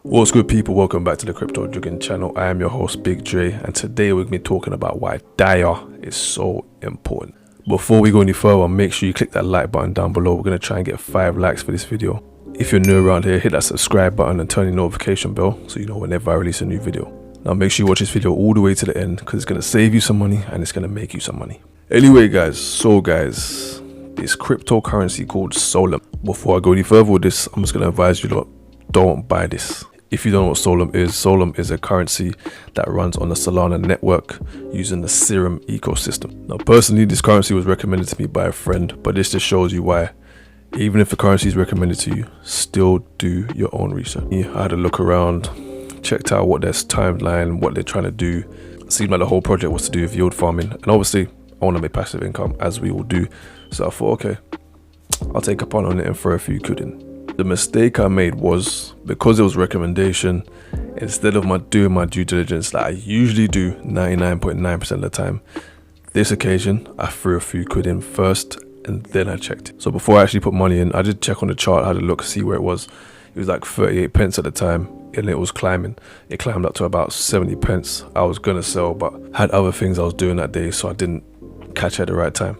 What's good, people? Welcome back to the Crypto Jugging channel. I am your host Big Dre, and today we're going to be talking about why DYOR is so important. Before we go any further, make sure you click that like button down below. We're going to try and get 5 likes for this video. If you're new around here, hit that subscribe button and turn the notification bell so you know whenever I release a new video. Now make sure you watch this video all the way to the end because it's going to save you some money and it's going to make you some money. Anyway guys, this cryptocurrency called Solum. Before I go any further with this, I'm just going to advise you lot, don't buy this. If you don't know what Solum is a currency that runs on the Solana network using the Serum ecosystem. Now personally, this currency was recommended to me by a friend, but this just shows you why, even if the currency is recommended to you, still do your own research. I had a look around, checked out what their timeline, what they're trying to do. It seemed like the whole project was to do with yield farming, and obviously I want to make passive income, as we all do. So I thought, okay, I'll take a punt on it and throw a few quid in. The mistake I made was, because it was recommendation, instead of doing my due diligence that I usually do 99.9% of the time, this occasion I threw a few quid in first and then I checked it. So before I actually put money in, I did check on the chart, I had a look, see where it was. It was like 38 pence at the time and it was climbing. It climbed up to about 70 pence. I was gonna sell, but had other things I was doing that day, so I didn't catch it at the right time.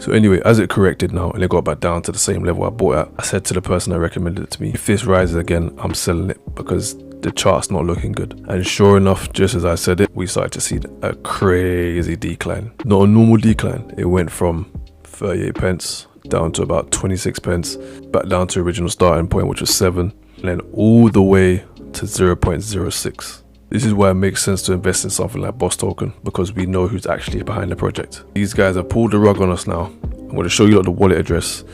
So anyway, as it corrected now and it got back down to the same level I bought at, I said to the person that recommended it to me, if this rises again, I'm selling it because the chart's not looking good. And sure enough, just as I said it, we started to see a crazy decline. Not a normal decline. It went from 38 pence down to about 26 pence, back down to original starting point, which was 7, and then all the way to 0.06. This is why it makes sense to invest in something like Boss Token, because we know who's actually behind the project. These guys have pulled the rug on us now. I'm going to show you the wallet address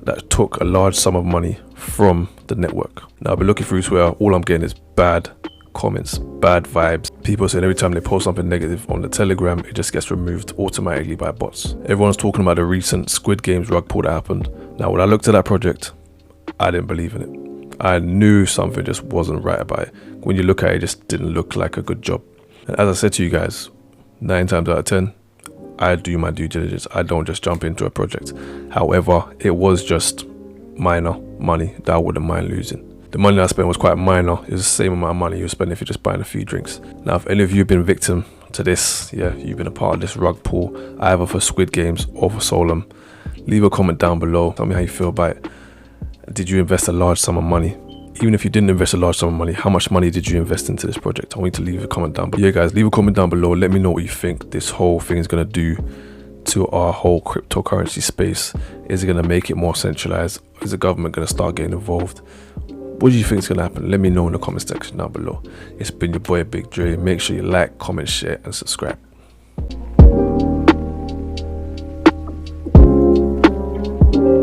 that took a large sum of money from the network. Now I've been looking through Twitter, all I'm getting is bad comments, bad vibes. People saying every time they post something negative on the Telegram, it just gets removed automatically by bots. Everyone's talking about the recent Squid Game's rug pull that happened. Now when I looked at that project, I didn't believe in it. I knew something just wasn't right about it. When you look at it, it just didn't look like a good job. And as I said to you guys, 9 times out of 10, I do my due diligence. I don't just jump into a project. However, it was just minor money that I wouldn't mind losing. The money that I spent was quite minor. It was the same amount of money you spend if you're just buying a few drinks. Now, if any of you have been victim to this, you've been a part of this rug pull, either for Squid Games or for Solum, leave a comment down below. Tell me how you feel about it. Did you invest a large sum of money? Even if you didn't invest a large sum of money, how much money did you invest into this project? I want you to leave a comment down below. Yeah guys, leave a comment down below. Let me know what you think this whole thing is going to do to our whole cryptocurrency space. Is it going to make it more centralized? Is the government going to start getting involved? What do you think is going to happen? Let me know in the comment section down below. It's been your boy Big Dre. Make sure you like, comment, share and subscribe.